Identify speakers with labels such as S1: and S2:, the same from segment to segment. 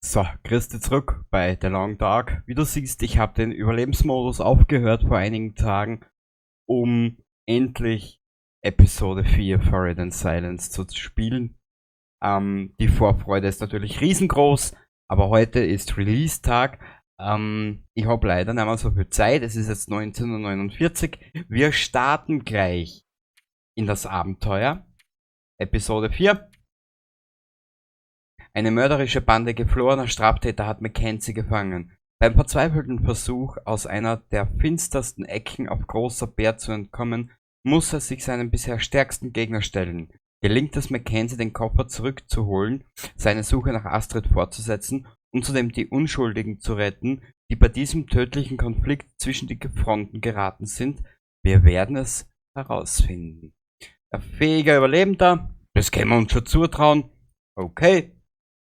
S1: So, grüß dich zurück bei The Long Dark. Wie du siehst, ich habe den Überlebensmodus aufgehört vor einigen Tagen, um endlich Episode 4 Foreign and Silence zu spielen. Die Vorfreude ist natürlich riesengroß, aber heute ist Release-Tag. Ich habe leider nicht mehr so viel Zeit, es ist jetzt 19:49 Uhr. Wir starten gleich in das Abenteuer. Episode 4. Eine mörderische Bande geflohener Straftäter hat Mackenzie gefangen. Beim verzweifelten Versuch, aus einer der finstersten Ecken auf Großer Bär zu entkommen, muss er sich seinem bisher stärksten Gegner stellen. Gelingt es Mackenzie, den Koffer zurückzuholen, seine Suche nach Astrid fortzusetzen und zudem die Unschuldigen zu retten, die bei diesem tödlichen Konflikt zwischen die Fronten geraten sind? Wir werden es herausfinden. Ein fähiger Überlebender, das können wir uns schon zutrauen. Okay.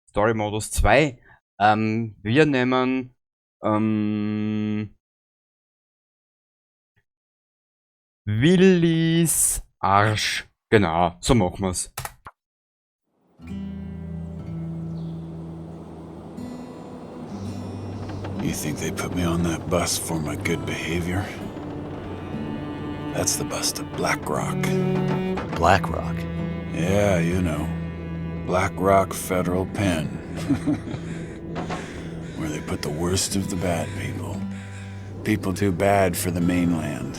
S1: Story-Modus 2. Wir nehmen Willis Arsch. Genau, so machen wir's.
S2: You think they put me on that bus for my good behavior? That's the bus to Black Rock.
S3: Black Rock?
S2: Yeah, you know. Black Rock Federal Pen. Where they put the worst of the bad people. People too bad for the mainland.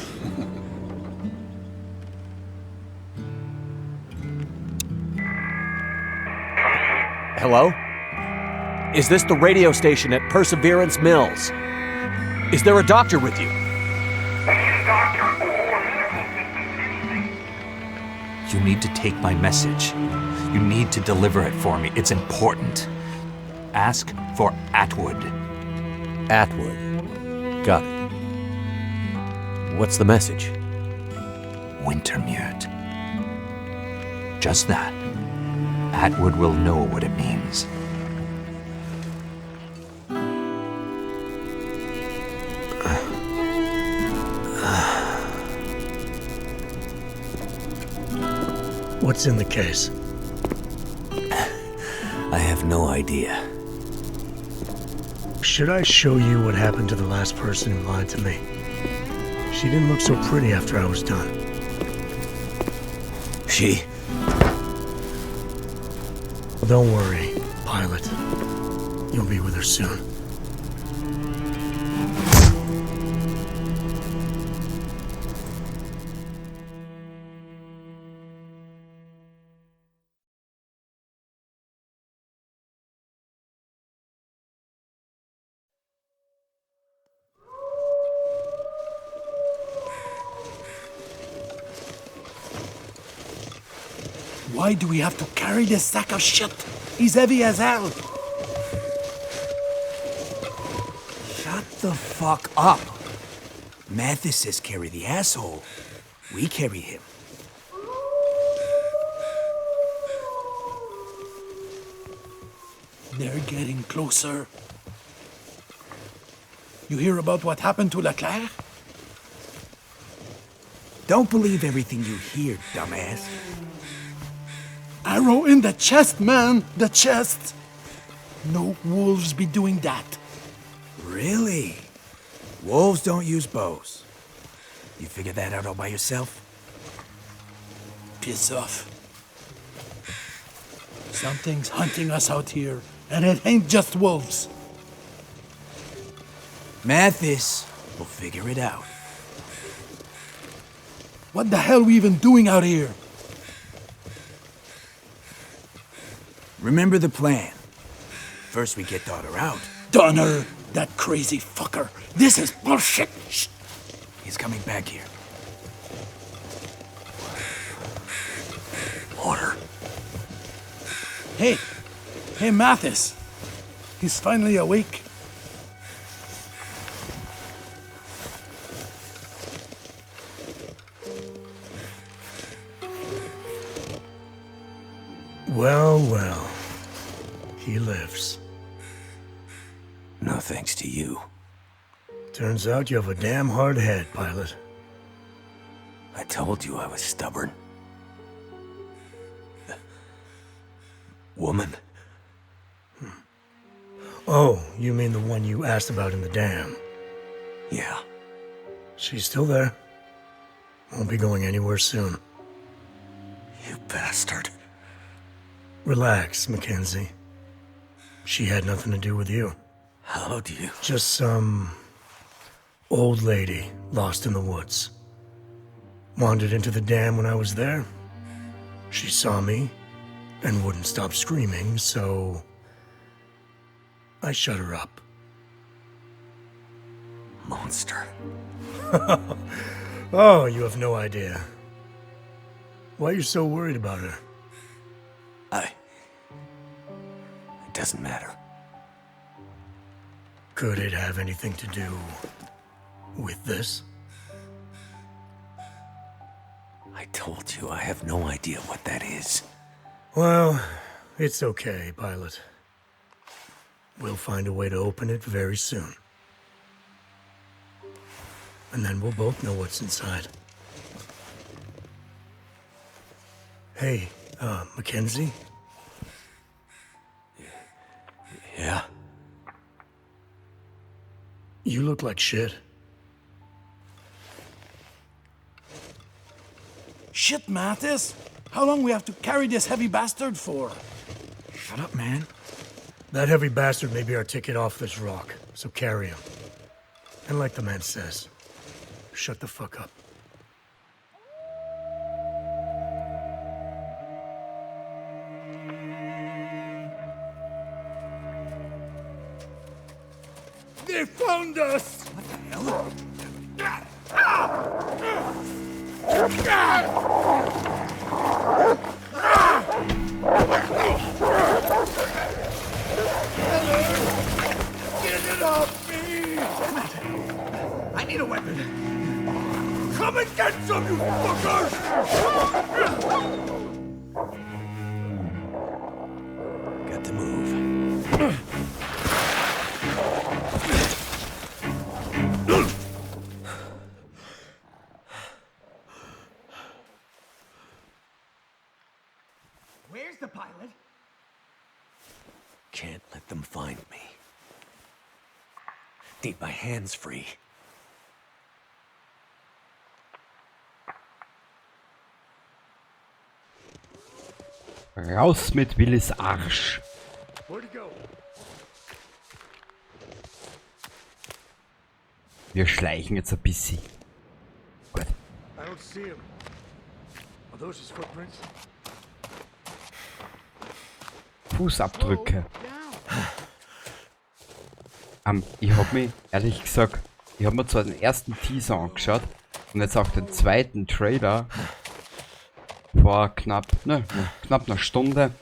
S3: Hello? Is this the radio station at Perseverance Mills? Is there a doctor with you? You need to take my message. You need to deliver it for me. It's important. Ask for Atwood. Atwood. Got it. What's the message? Wintermute. Just that. Atwood will know what it means.
S4: What's in the case?
S3: I have no idea.
S4: Should I show you what happened to the last person who lied to me? She didn't look so pretty after I was done.
S3: She?
S4: Well, don't worry, Pilot. You'll be with her soon.
S5: Why do we have to carry this sack of shit? He's heavy as hell.
S6: Shut the fuck up. Mathis says carry the asshole. We carry him.
S5: They're getting closer. You hear about what happened to Leclerc?
S6: Don't believe everything you hear, dumbass.
S5: Arrow in the chest, man! The chest! No wolves be doing that.
S6: Really? Wolves don't use bows. You figured that out all by yourself?
S5: Piss off. Something's hunting us out here, and it ain't just wolves.
S6: Mathis will figure it out.
S5: What the hell we even doing out here?
S6: Remember the plan. First we get Daughter out.
S5: Donner! That crazy fucker! This is bullshit! Shh.
S6: He's coming back here.
S5: Order. Hey! Hey, Mathis! He's finally awake.
S4: Well, well. He lives.
S6: No thanks to you.
S4: Turns out you have a damn hard head, Pilot.
S6: I told you I was stubborn. Woman.
S4: Oh, you mean the one you asked about in the dam?
S6: Yeah.
S4: She's still there. Won't be going anywhere soon.
S6: You bastard.
S4: Relax, Mackenzie. She had nothing to do with you.
S6: How do you...
S4: Just some old lady lost in the woods. Wandered into the dam when I was there. She saw me and wouldn't stop screaming, so I shut her up.
S6: Monster.
S4: Oh, you have no idea. Why are you so worried about her?
S6: It doesn't matter.
S4: Could it have anything to do with this?
S6: I told you I have no idea what that is.
S4: Well, it's okay, Pilot. We'll find a way to open it very soon. And then we'll both know what's inside. Hey, Mackenzie?
S6: Yeah?
S4: You look like shit.
S5: Shit, Mathis! How long we have to carry this heavy bastard for?
S6: Shut up, man.
S4: That heavy bastard may be our ticket off this rock, so carry him. And like the man says, shut the fuck up.
S5: They found us! Get it off me!
S6: I need a weapon.
S5: Come and get some, you fuckers!
S6: Got to move.
S7: Where's the pilot?
S6: Can't let them find me. Need my hands free.
S1: Raus mit Willis Arsch.
S4: Where'd he go?
S1: Wir schleichen jetzt ein bisschen. Gut.
S4: I don't see him. Are those his footprints?
S1: Fußabdrücke. Ich hab mich, ehrlich gesagt, ich hab mir zwar den ersten Teaser angeschaut und jetzt auch den zweiten Trailer vor knapp einer Stunde.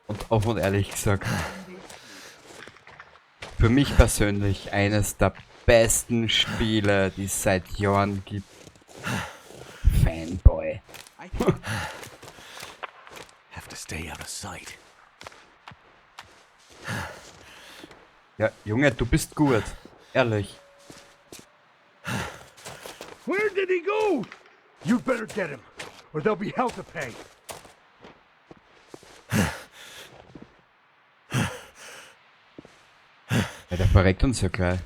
S1: Und offen und ehrlich gesagt, für mich persönlich eines der besten Spiele, die es seit Jahren gibt. Fanboy.
S6: Have to stay out of sight.
S1: Ja, Junge, du bist gut. Ehrlich.
S5: Where did he go?
S4: You better get him, or there'll be hell to pay.
S1: Ja, der verreckt uns ja gleich.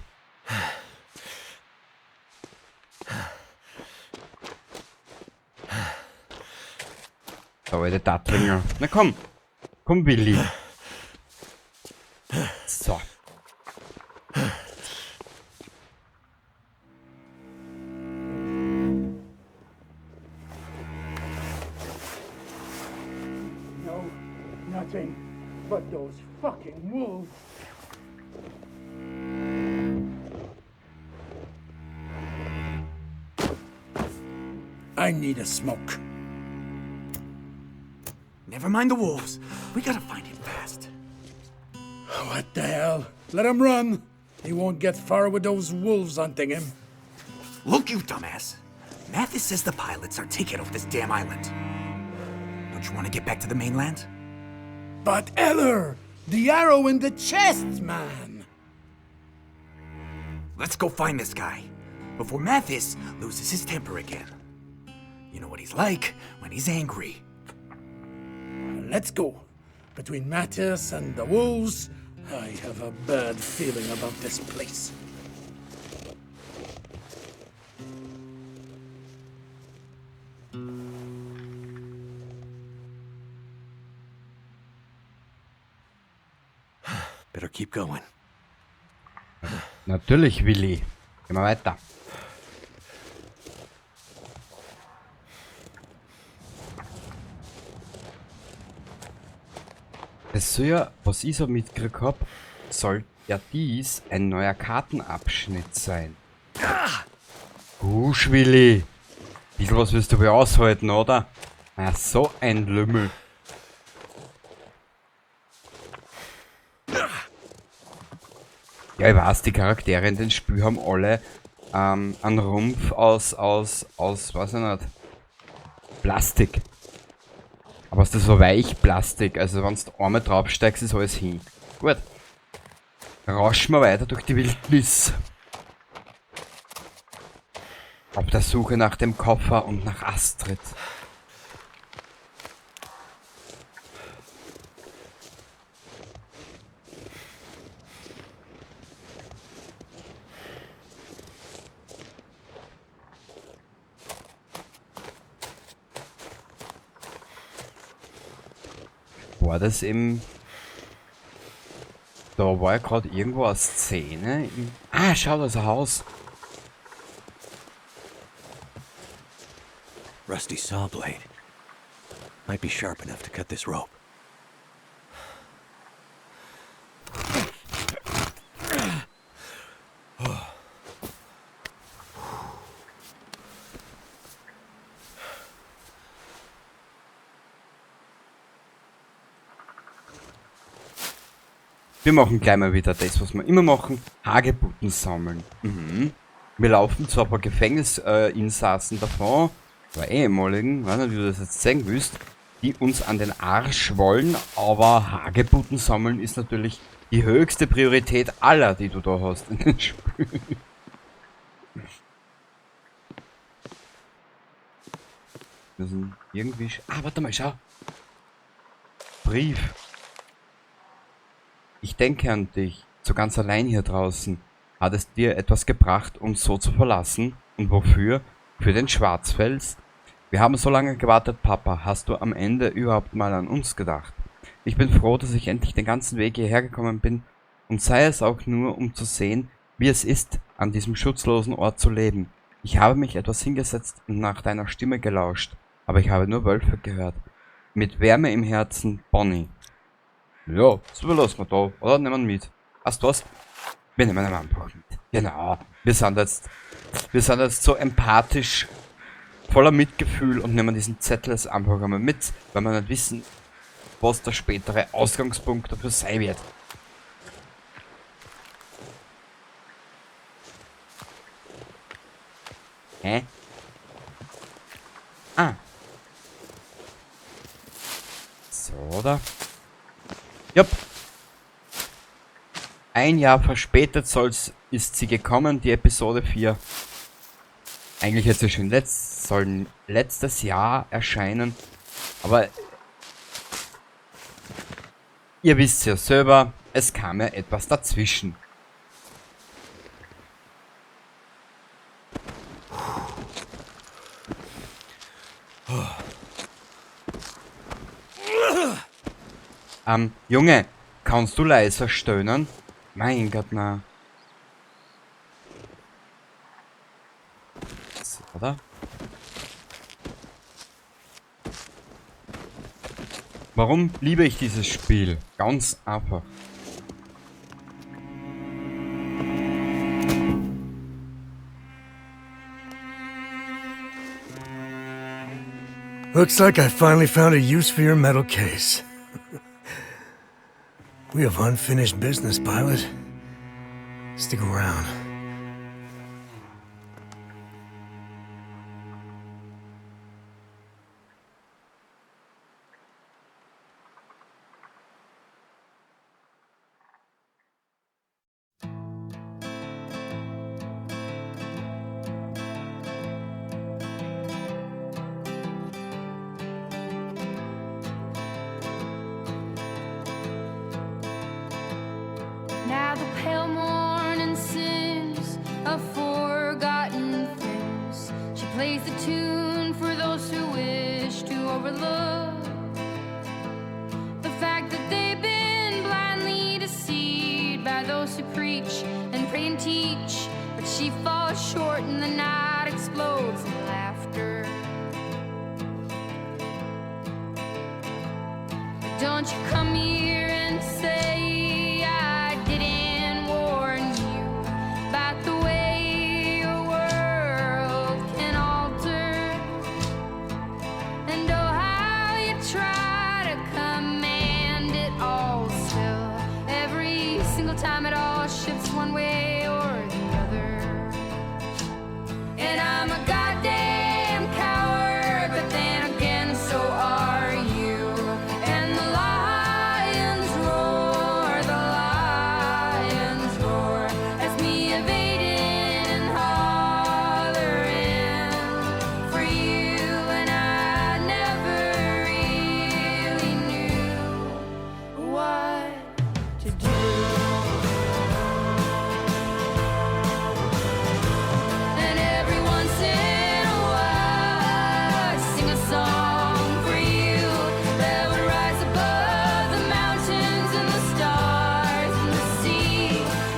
S1: Der alte Dattlinger. Na komm. Komm, Willi. So.
S5: No, nothing but those fucking wolves. I need a smoke.
S6: Never mind the wolves. We gotta find him fast.
S5: What the hell? Let him run. He won't get far with those wolves hunting him.
S6: Look, you dumbass. Mathis says the pilot's our ticket off this damn island. Don't you want to get back to the mainland?
S5: But Eller, the arrow in the chest, man.
S6: Let's go find this guy before Mathis loses his temper again. You know what he's like when he's angry.
S5: Let's go. Between Mattis and the wolves, I have a bad feeling about this place.
S6: Better keep going.
S1: Natürlich, Willi. Gehen wir weiter. Es soll ja, was ich so mitgekriegt hab, soll ja dies ein neuer Kartenabschnitt sein. Husch, Willi. Bisschen was wirst du wohl aushalten, oder? Na, so ein Lümmel. Ja, ich weiß, die Charaktere in den Spiel haben alle einen Rumpf aus, weiß ich nicht, Plastik. Aber ist das so Weichplastik, also wenn du einmal draufsteigst, ist alles hin. Gut. Rauschen wir weiter durch die Wildnis. Auf der Suche nach dem Koffer und nach Astrid. War das im... Da war ja gerade irgendwo eine Szene. Ah, schau, da ist ein Haus.
S6: Rusty saw blade. Might be sharp enough to cut this rope.
S1: Wir machen gleich mal wieder das, was wir immer machen. Hagebutten sammeln. Wir laufen zu ein paar Gefängnisinsassen davon, oder ehemaligen, weiß nicht, wie du das jetzt sehen willst, die uns an den Arsch wollen, aber Hagebutten sammeln ist natürlich die höchste Priorität aller, die du da hast in den Spiel. Wir sind irgendwie... Ah, warte mal, schau. Brief. Ich denke an dich, so ganz allein hier draußen. Hat es dir etwas gebracht, uns so zu verlassen? Und wofür? Für den Schwarzfels? Wir haben so lange gewartet, Papa. Hast du am Ende überhaupt mal an uns gedacht? Ich bin froh, dass ich endlich den ganzen Weg hierher gekommen bin, und sei es auch nur, um zu sehen, wie es ist, an diesem schutzlosen Ort zu leben. Ich habe mich etwas hingesetzt und nach deiner Stimme gelauscht, aber ich habe nur Wölfe gehört. Mit Wärme im Herzen, Bonnie. Ja, das überlassen wir da, oder? Nehmen wir mit. Weißt du was? Wir nehmen ihn einfach mit. Genau. Wir sind jetzt so empathisch, voller Mitgefühl und nehmen diesen Zettel jetzt einfach einmal mit, weil wir nicht wissen, was der spätere Ausgangspunkt dafür sein wird. Hä? Ah. So, oder? Jupp. Ein Jahr verspätet ist sie gekommen, die Episode 4. Eigentlich hätte sie schon sollen letztes Jahr erscheinen, aber ihr wisst ja selber, es kam ja etwas dazwischen. Junge, kannst du leiser stöhnen? Mein Gott, na. So, oder? Warum liebe ich dieses Spiel? Ganz einfach.
S4: Looks like I finally found a use for your metal case. We have unfinished business, pilot. Stick around.
S8: plays the tune for those who wish to overlook the fact that they've been blindly deceived by those who preach and pray and teach. But she falls short and the night explodes in laughter. Don't you come here and say I didn't warn you about the way your world can alter. And oh, how you try to command it all still. Every single time it all shifts one way or the other. And I'm a goddamn coward, but then again so are you. And the lions roar as me evading and hollering for you. And I never really knew what to do. And every once in a while I sing a song for you that would rise above the mountains and the stars and the sea.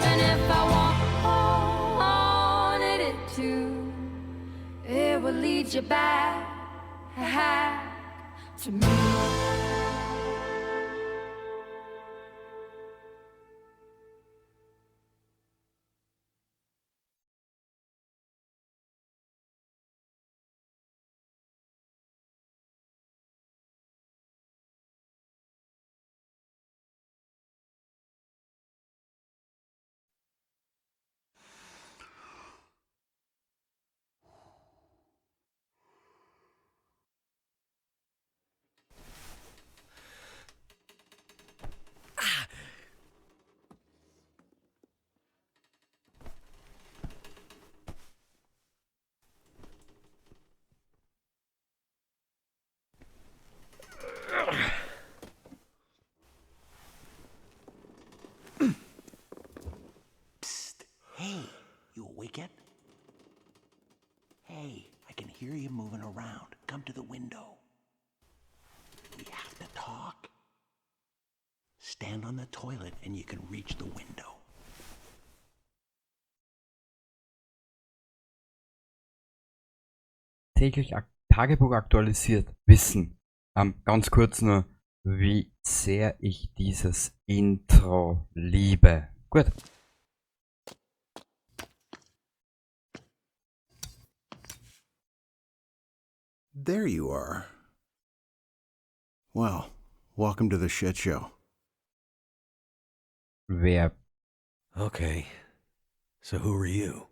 S8: And if I wanted it to, it would lead you back to me.
S6: Hey, you awake yet? Hey, I can hear you moving around. Come to the window. We have to talk. Stand on the toilet and you can reach the window.
S1: Täglich Tagebuch aktualisiert. Wissen. Ganz kurz nur, wie sehr ich dieses Intro liebe. Gut.
S2: There you are. Well, welcome to the shit show.
S1: Wer
S4: Okay. So who are you?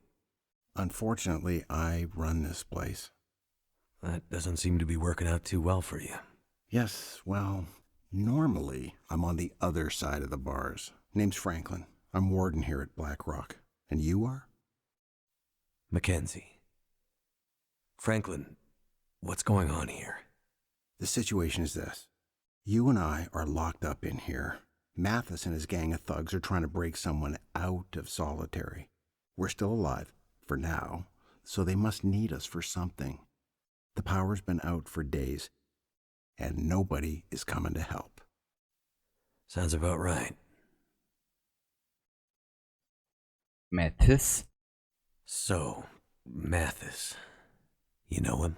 S2: Unfortunately, I run this place.
S4: That doesn't seem to be working out too well for you.
S2: Yes, well, normally I'm on the other side of the bars. Name's Franklin. I'm warden here at Black Rock. And you are?
S4: Mackenzie. Franklin, what's going on here?
S2: The situation is this. You and I are locked up in here. Mathis and his gang of thugs are trying to break someone out of solitary. We're still alive, for now, so they must need us for something. The power's been out for days, and nobody is coming to help.
S4: Sounds about right.
S1: Mathis?
S4: So, Mathis. You know him?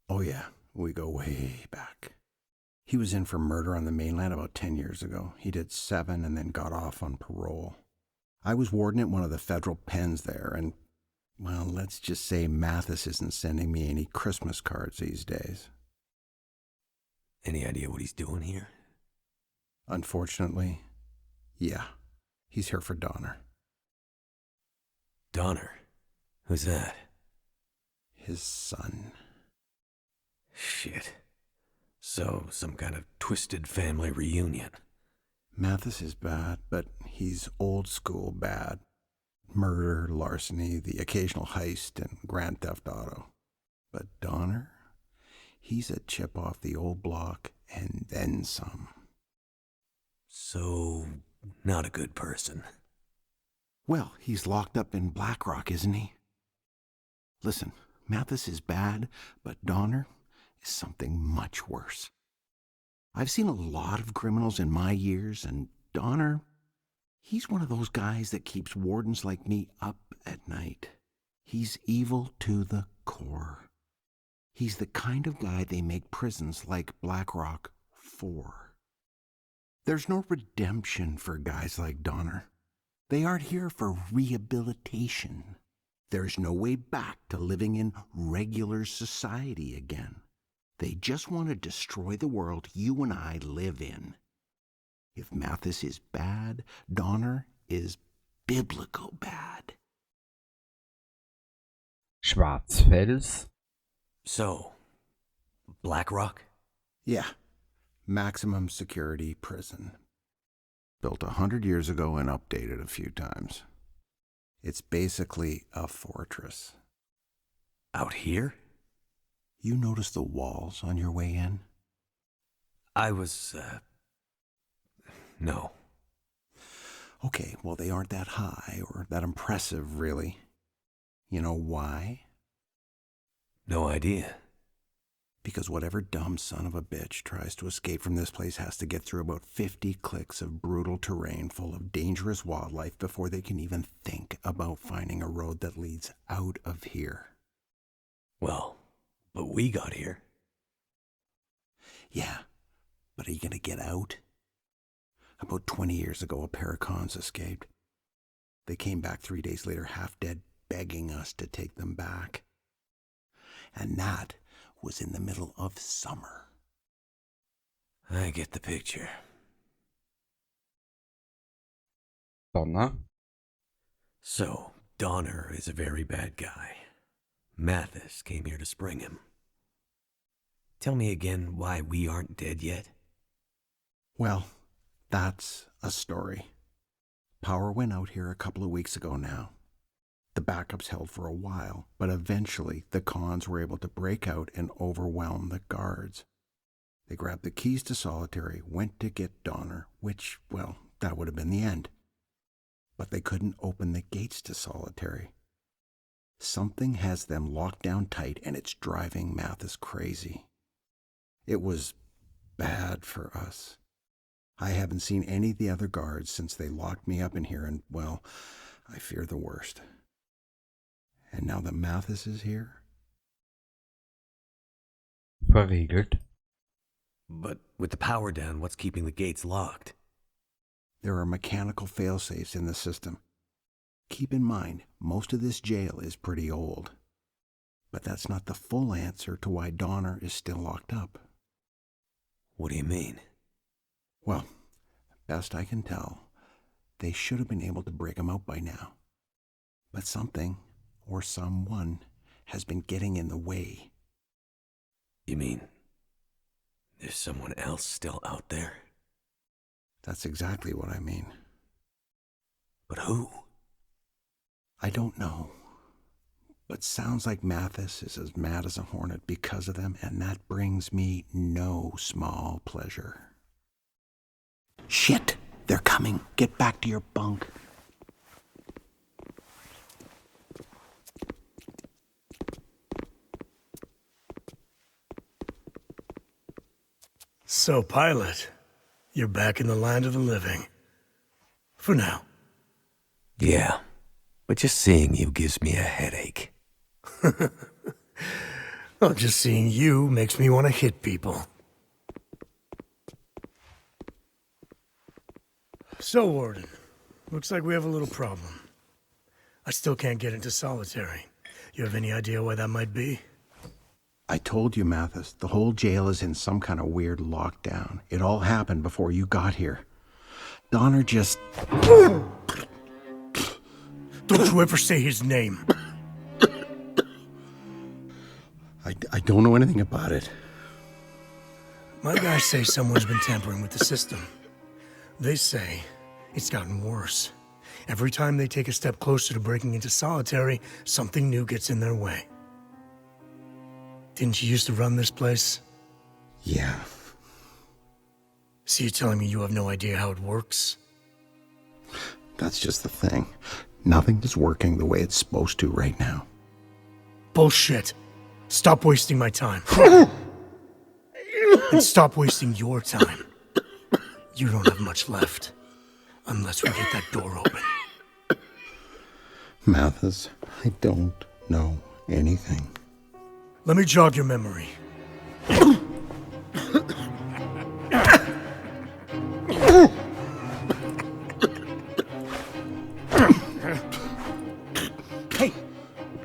S2: Oh yeah, we go way back. He was in for murder on the mainland about 10 years ago. He did 7 and then got off on parole. I was warden at one of the federal pens there, and, well, let's just say Mathis isn't sending me any Christmas cards these days.
S4: Any idea what he's doing here?
S2: Unfortunately, yeah, he's here for Donner.
S4: Donner? Who's that?
S2: His son.
S4: Shit. So, some kind of twisted family reunion.
S2: Mathis is bad, but he's old school bad. Murder, larceny, the occasional heist, and grand theft auto. But Donner? He's a chip off the old block, and then some.
S4: So, not a good person.
S2: Well, he's locked up in Black Rock, isn't he? Listen, Mathis is bad, but Donner is something much worse. I've seen a lot of criminals in my years, and Donner, he's one of those guys that keeps wardens like me up at night. He's evil to the core. He's the kind of guy they make prisons like Blackrock for. There's no redemption for guys like Donner. They aren't here for rehabilitation. There's no way back to living in regular society again. They just want to destroy the world you and I live in. If Mathis is bad, Donner is biblical bad.
S1: Schwarzfels?
S3: So, Blackrock?
S2: Yeah, maximum security prison. Built 100 years ago and updated a few times. It's basically a fortress.
S3: Out here?
S2: You notice the walls on your way in?
S3: I was, no.
S2: Okay, well, they aren't that high or that impressive, really. You know why?
S3: No idea.
S2: Because whatever dumb son of a bitch tries to escape from this place has to get through about 50 clicks of brutal terrain full of dangerous wildlife before they can even think about finding a road that leads out of here.
S3: Well, but we got here.
S2: Yeah, but are you gonna get out? About 20 years ago, a pair of cons escaped. They came back 3 days later, half dead, begging us to take them back. And that was in the middle of summer.
S3: I get the picture.
S1: Donner?
S3: So, Donner is a very bad guy. Mathis came here to spring him. Tell me again why we aren't dead yet.
S2: Well, that's a story. Power went out here a couple of weeks ago now. The backups held for a while, but eventually the cons were able to break out and overwhelm the guards. They grabbed the keys to Solitary, went to get Donner, which, well, that would have been the end. But they couldn't open the gates to Solitary. Something has them locked down tight, and it's driving Mathis crazy. It was bad for us. I haven't seen any of the other guards since they locked me up in here, and, well, I fear the worst. And now that Mathis is here?
S1: Verriegelt?
S3: But with the power down, what's keeping the gates locked?
S2: There are mechanical failsafes in the system. Keep in mind, most of this jail is pretty old. But that's not the full answer to why Donner is still locked up.
S3: What do you mean?
S2: Well, best I can tell, they should have been able to break him out by now. But something, or someone, has been getting in the way.
S3: You mean there's someone else still out there?
S2: That's exactly what I mean.
S3: But who?
S2: I don't know. But sounds like Mathis is as mad as a hornet because of them, and that brings me no small pleasure. Shit! They're coming. Get back to your bunk.
S4: So, Pilot, you're back in the land of the living. For now.
S3: Yeah, but just seeing you gives me a headache.
S4: Well, just seeing you makes me want to hit people. So, Warden, looks like we have a little problem. I still can't get into Solitary. You have any idea why that might be?
S2: I told you, Mathis, the whole jail is in some kind of weird lockdown. It all happened before you got here. Donner just...
S4: Don't you ever say his name.
S2: I don't know anything about it.
S4: My guys say someone's been tampering with the system. They say it's gotten worse. Every time they take a step closer to breaking into Solitary, something new gets in their way. Didn't you used to run this place?
S2: Yeah.
S4: So you're telling me you have no idea how it works?
S2: That's just the thing. Nothing is working the way it's supposed to right now.
S4: Bullshit. Stop wasting my time. And stop wasting your time. You don't have much left. Unless we get that door open.
S2: Mathis, I don't know anything.
S4: Let me jog your memory.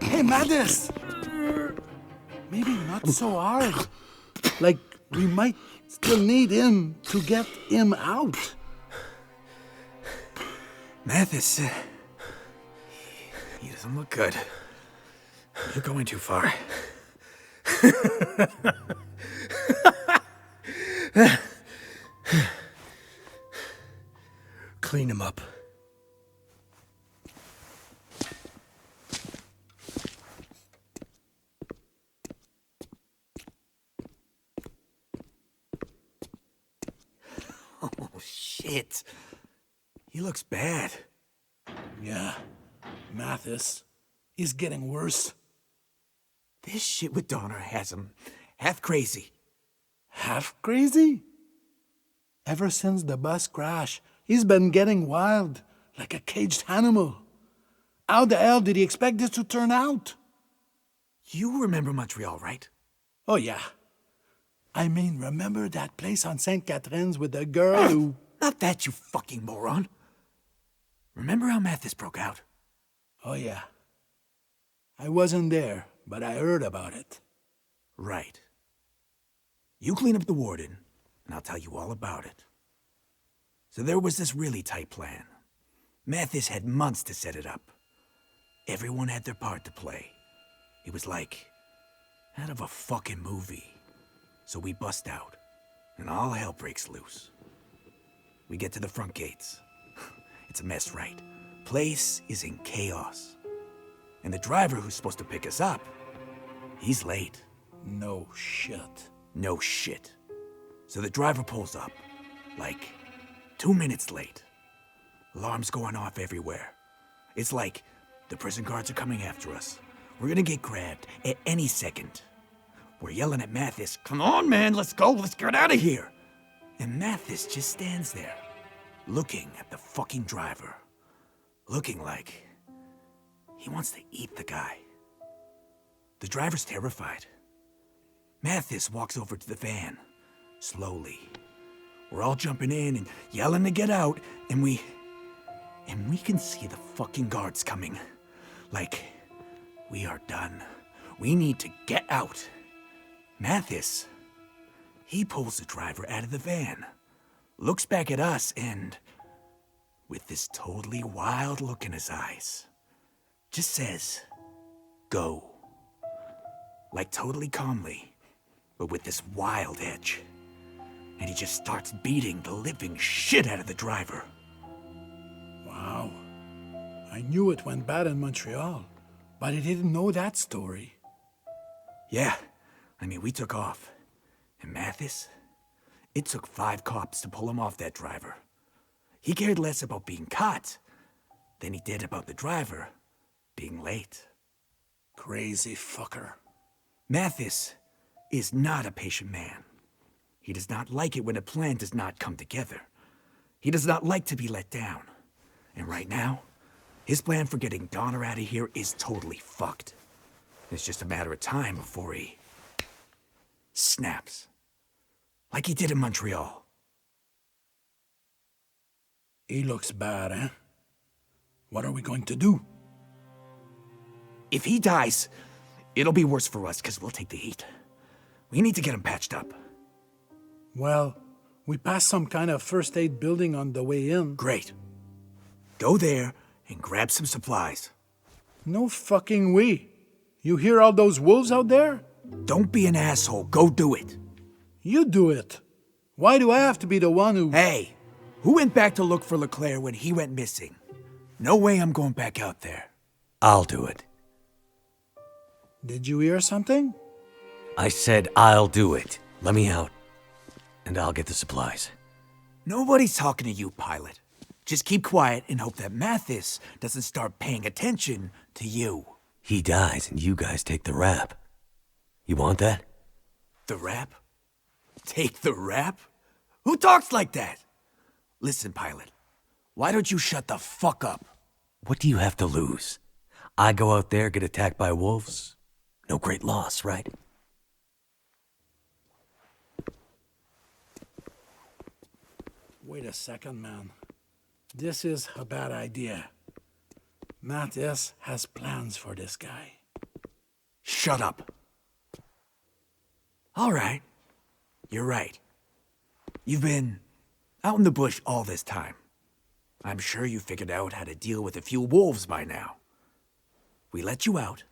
S5: Hey, Mathis! Maybe not so hard. Like, we might still need him to get him out.
S7: Mathis, he doesn't look good. You're going too far.
S4: Clean him up.
S7: Oh, shit. He looks bad.
S5: Yeah, Mathis. He's getting worse.
S7: This shit with Donner has him half crazy.
S5: Half crazy? Ever since the bus crash, he's been getting wild, like a caged animal. How the hell did he expect this to turn out?
S7: You remember Montreal, right?
S5: Oh, yeah. I mean, remember that place on St. Catherine's with the girl who...
S7: Not that, you fucking moron. Remember how Mathis broke out?
S5: Oh, yeah. I wasn't there, but I heard about it.
S7: Right. You clean up the warden, and I'll tell you all about it. So there was this really tight plan. Mathis had months to set it up. Everyone had their part to play. It was like out of a fucking movie. So we bust out, and all hell breaks loose. We get to the front gates. It's a mess, right? Place is in chaos. And the driver who's supposed to pick us up, he's late.
S5: No shit.
S7: No shit. So the driver pulls up, like 2 minutes late. Alarms going off everywhere. It's like the prison guards are coming after us. We're gonna get grabbed at any second. We're yelling at Mathis, "Come on, man, let's go, let's get out of here." And Mathis just stands there, looking at the fucking driver. Looking like he wants to eat the guy. The driver's terrified. Mathis walks over to the van, slowly. We're all jumping in and yelling to get out, and we can see the fucking guards coming. Like, we are done. We need to get out. Mathis, he pulls the driver out of the van, looks back at us, and, with this totally wild look in his eyes, just says, "Go." Like totally calmly, but with this wild edge. And he just starts beating the living shit out of the driver.
S5: Wow. I knew it went bad in Montreal, but I didn't know that story.
S7: Yeah, I mean, we took off. And Mathis, it took 5 cops to pull him off that driver. He cared less about being caught than he did about the driver being late.
S5: Crazy fucker.
S7: Mathis is not a patient man. He does not like it when a plan does not come together. He does not like to be let down. And right now, his plan for getting Donner out of here is totally fucked. It's just a matter of time before he snaps. Like he did in Montreal.
S5: He looks bad, eh? What are we going to do?
S7: If he dies, it'll be worse for us because we'll take the heat. We need to get him patched up.
S5: Well, we passed some kind of first aid building on the way in.
S7: Great. Go there and grab some supplies.
S5: No fucking way. You hear all those wolves out there?
S7: Don't be an asshole. Go do it.
S5: You do it. Why do I have to be the one who...
S7: Hey, who went back to look for Leclerc when he went missing? No way I'm going back out there. I'll do it.
S5: Did you hear something?
S9: I said I'll do it. Let me out, and I'll get the supplies.
S7: Nobody's talking to you, pilot. Just keep quiet and hope that Mathis doesn't start paying attention to you.
S9: He dies and you guys take the rap. You want that?
S7: The rap? Take the rap? Who talks like that? Listen, Pilot. Why don't you shut the fuck up?
S9: What do you have to lose? I go out there, get attacked by wolves. No great loss, right?
S5: Wait a second, man. This is a bad idea. Matthias has plans for this guy.
S7: Shut up. All right. You're right. You've been out in the bush all this time. I'm sure you figured out how to deal with a few wolves by now. We let you out.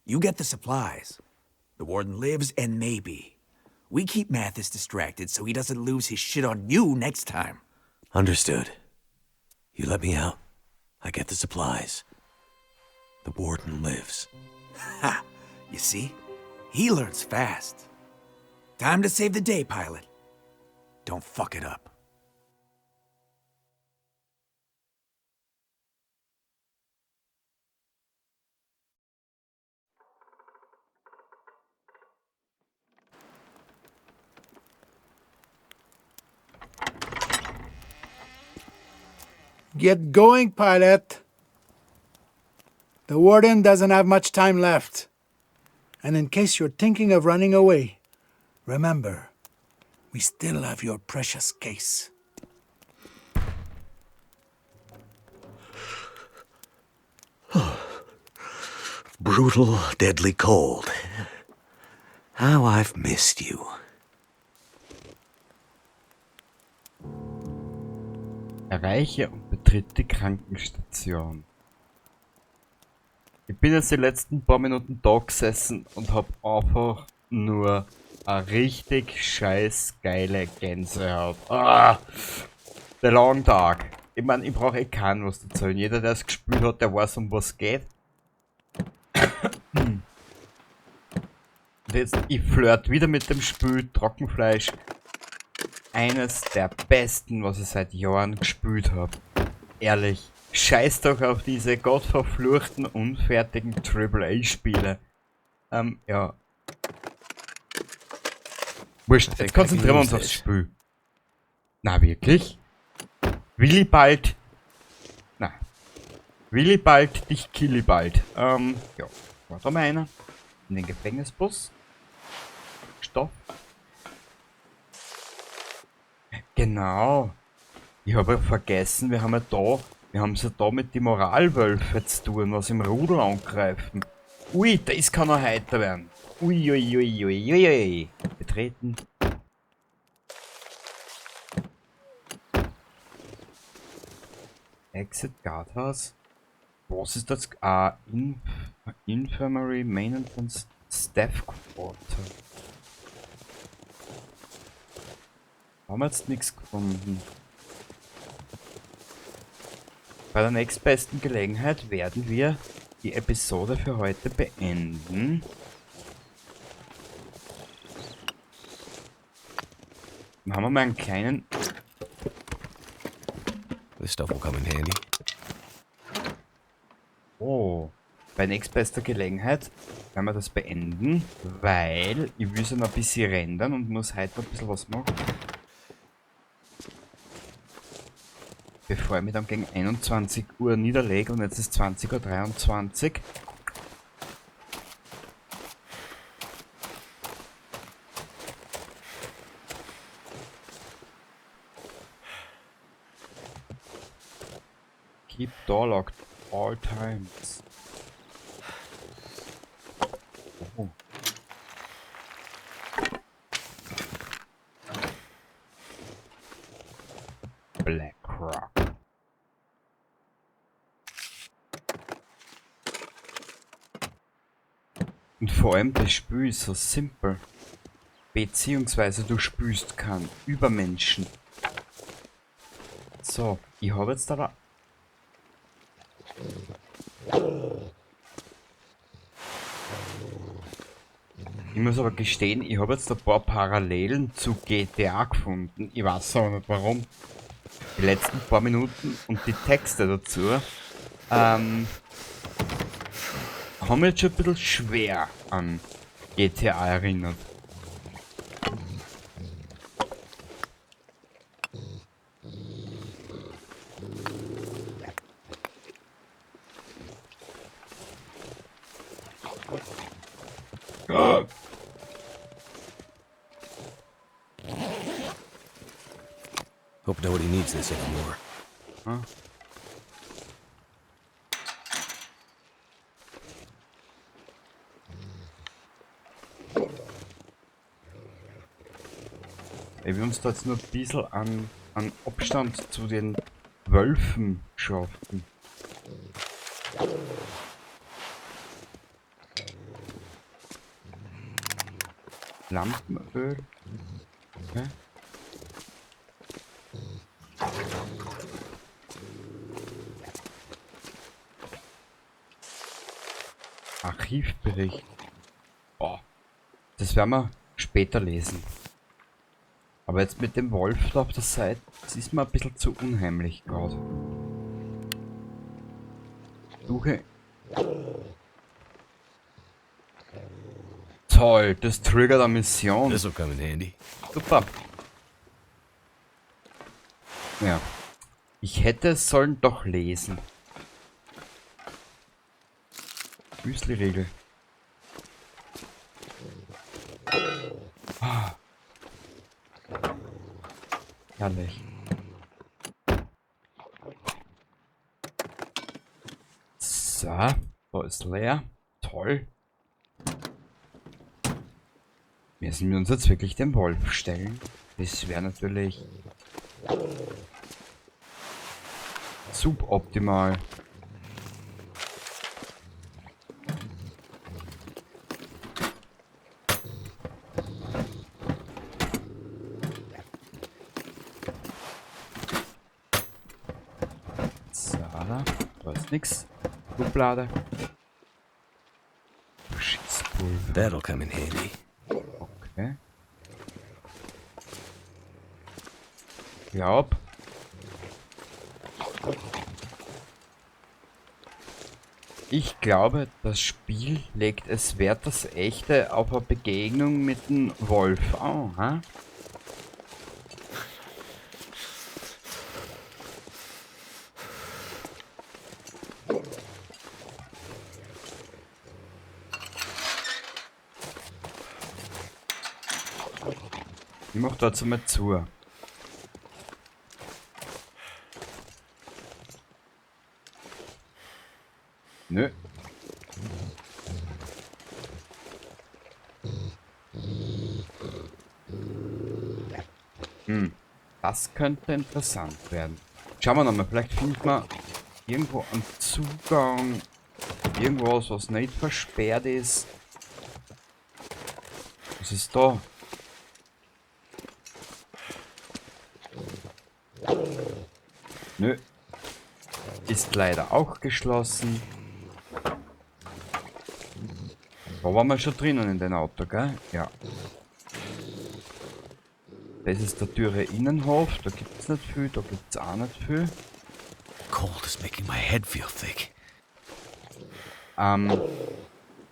S7: You get the supplies. The warden lives, and maybe we keep Mathis distracted so he doesn't lose his shit on you next time.
S9: Understood. You let me out. I get the supplies. The warden lives.
S7: Ha! You see? He learns fast. Time to save the day, Pilot. Don't fuck it up.
S5: Get going, Pilot. The warden doesn't have much time left. And in case you're thinking of running away, remember, we still have your precious case.
S9: Brutal, deadly cold. How I've missed you.
S1: Erreiche und betritt die Krankenstation. Ich bin jetzt die letzten paar Minuten da gesessen und hab einfach nur eine richtig scheiß geile Gänsehaut. Der Long Tag. Ich meine, ich brauche keinen was erzählen. Jeder, der es gespielt hat, der weiß, um was geht. Und jetzt, ich flirt wieder mit dem Spiel Trockenfleisch. Eines der besten, was ich seit Jahren gespielt habe. Ehrlich, scheiß doch auf diese gottverfluchten, unfertigen AAA-Spiele. Ja. Wurscht, jetzt konzentrieren wir uns aufs Spiel. Na, wirklich? Willibald. Na. Willibald, dich Killibald. Ja. War da mal einer? In den Gefängnisbus? Stopp. Genau. Ich habe ja vergessen, wir haben es ja da mit den Moralwölfen zu tun, was im Rudel angreifen. Ui, das kann noch heiter werden. Ui, ui, ui, ui, ui, ui. Betreten. Exit Guardhouse. Was ist das? Infirmary Maintenance Staff Quarter. Haben wir jetzt nichts gefunden. Bei der nächstbesten Gelegenheit werden wir die Episode für heute beenden. Dann haben wir mal einen kleinen...
S9: This stuff will come in handy.
S1: Oh, bei nächstbester Gelegenheit werden wir das beenden, weil ich will so noch ein bisschen rendern und muss heute noch ein bisschen was machen. Bevor ich mich dann gegen 21 Uhr niederlege und jetzt ist 20:23 Uhr. Keep door locked all times. Oh. Black Rock. Und vor allem das Spiel ist so simpel. Beziehungsweise du spielst keinen Übermenschen. So, ich habe jetzt da... Ich muss aber gestehen, ich habe jetzt ein paar Parallelen zu GTA gefunden. Ich weiß aber nicht warum. Die letzten paar Minuten und die Texte dazu haben habe mich jetzt schon ein bisschen schwer an GTA erinnert.
S9: Hope nobody needs this anymore.
S1: Ah. Ey, wir uns da jetzt nur ein bisschen an Abstand zu den Wölfen schaffen. Lampenöl. Okay. Archivbericht. Boah. Das werden wir später lesen. Aber jetzt mit dem Wolf da auf der Seite, das ist mir ein bisschen zu unheimlich gerade. Suche. Toll, das triggert eine Mission.
S9: This'll come in handy.
S1: Super. Ja. Ich hätte es sollen doch lesen. Müsli-Regel. Ah. Herrlich. So, da ist leer. Toll. Müssen wir uns jetzt wirklich dem Wolf stellen? Das wäre natürlich suboptimal. So, da ist nix. Schublade. Schießpulver.
S9: That'll come in handy.
S1: Okay. Glaub. Ich glaube, das Spiel legt es Wert, das Echte auf eine Begegnung mit dem Wolf. Oh, ha? Ich mach dazu mal zu. Nö. Das könnte interessant werden. Schauen wir nochmal, vielleicht findet man irgendwo einen Zugang. Irgendwas, was nicht versperrt ist. Was ist da? Nö. Ist leider auch geschlossen. Da waren wir schon drinnen in den Auto, gell? Ja. Das ist der Türe Innenhof, da gibt es nicht viel, da gibt es auch nicht viel.
S9: Cold is making my head feel thick.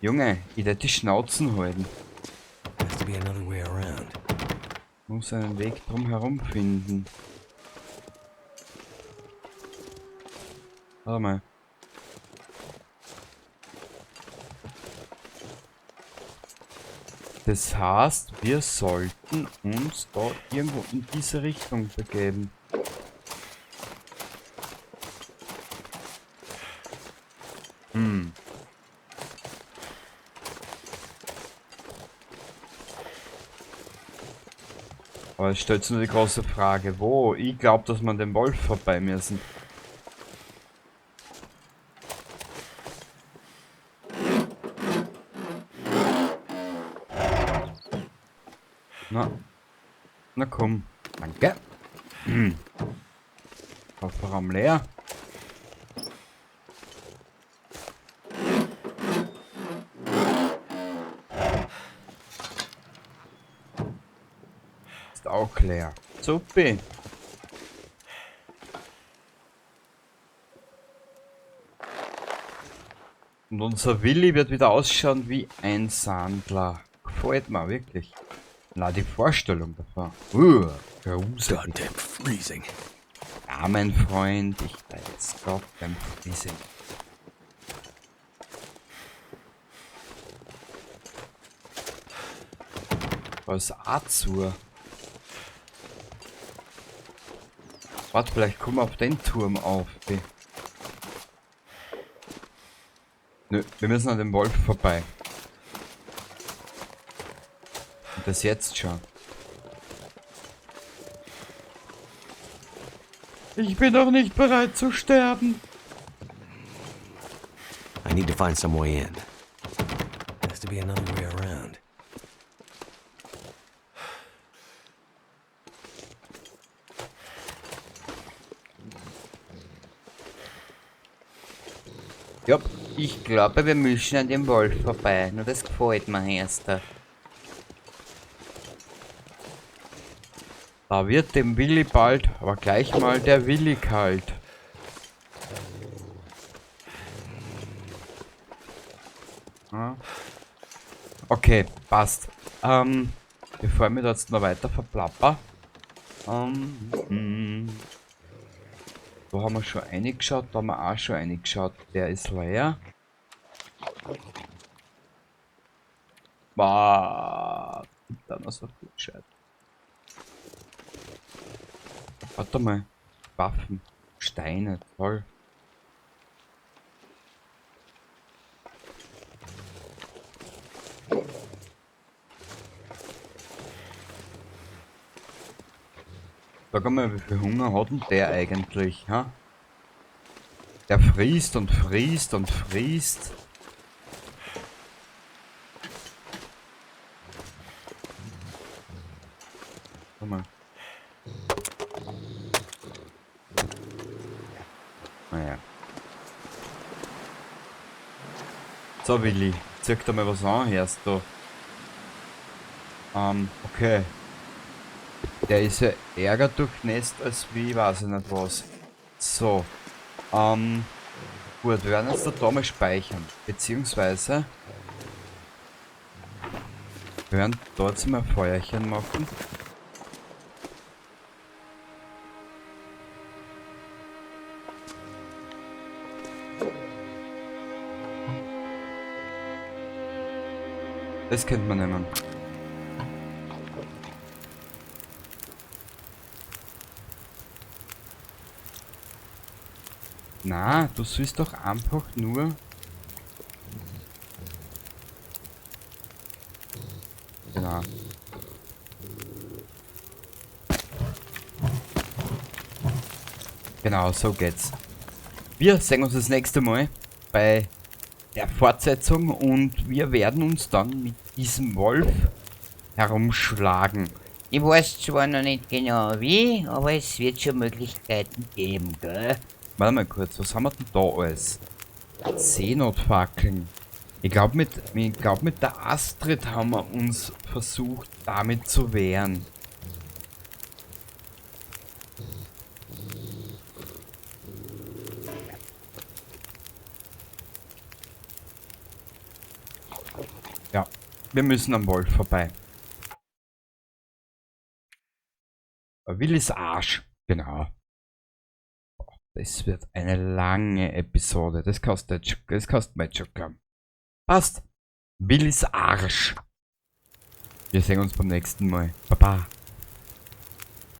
S1: Junge, ich werde die Schnauzen halten.
S9: Has to be another way around.
S1: Muss einen Weg drum herum finden. Warte mal. Das heißt, wir sollten uns da irgendwo in diese Richtung begeben. Aber es stellt sich nur die große Frage, wo? Ich glaube, dass man den Wolf vorbei müssen. Na komm. Danke. Kofferraum leer. Ist auch leer. Super. Und unser Willi wird wieder ausschauen wie ein Sandler. Gefällt mir wirklich. Na, die Vorstellung davon. Gruselig.
S3: Goddamn freezing.
S1: Ja, mein Freund, ich bleib jetzt Gott beim Freezing. Was Azur? Warte, vielleicht kommen wir auf den Turm auf. Nö, wir müssen an dem Wolf vorbei. Und das jetzt schon. Ich bin doch nicht bereit zu sterben.
S9: I need to find some way in. Has to be another way around.
S1: Ja, ich glaube, wir müssen an dem Wolf vorbei. Nur das gefällt mir erst. Da wird dem Willi bald, aber gleich mal der Willi kalt. Ja. Okay, passt. Bevor ich mich da jetzt noch weiter verplapper. Da haben wir schon reingeschaut, da haben wir auch schon reingeschaut. Der ist leer. Bah, gibt da noch so viel Scheiße. Warte mal. Waffen. Steine. Toll. Sag mal, wie viel Hunger hat denn der eigentlich, ha? Der frisst und frisst und frisst. Sag mal. Naja. So, Willi, zeig dir mal was an, hörst du. Okay. Der ist ja ärger durchnässt als wie, weiß ich nicht was. So. Gut, wir werden jetzt da mal speichern. Beziehungsweise. Wir werden dort mal ein Feuerchen machen. Das könnte man nehmen. Na, du sollst doch einfach nur... Genau. Genau, so geht's. Wir sehen uns das nächste Mal bei der Fortsetzung und wir werden uns dann mit diesem Wolf herumschlagen.
S10: Ich weiß zwar noch nicht genau wie, aber es wird schon Möglichkeiten geben, gell?
S1: Warte mal kurz, was haben wir denn da alles? Seenotfackeln. Ich glaube mit der Astrid haben wir uns versucht damit zu wehren. Ja, wir müssen am Wolf vorbei. Willis Arsch, genau. Das wird eine lange Episode. Das kostet mir jetzt schon kaum. Passt. Willis Arsch. Wir sehen uns beim nächsten Mal. Baba.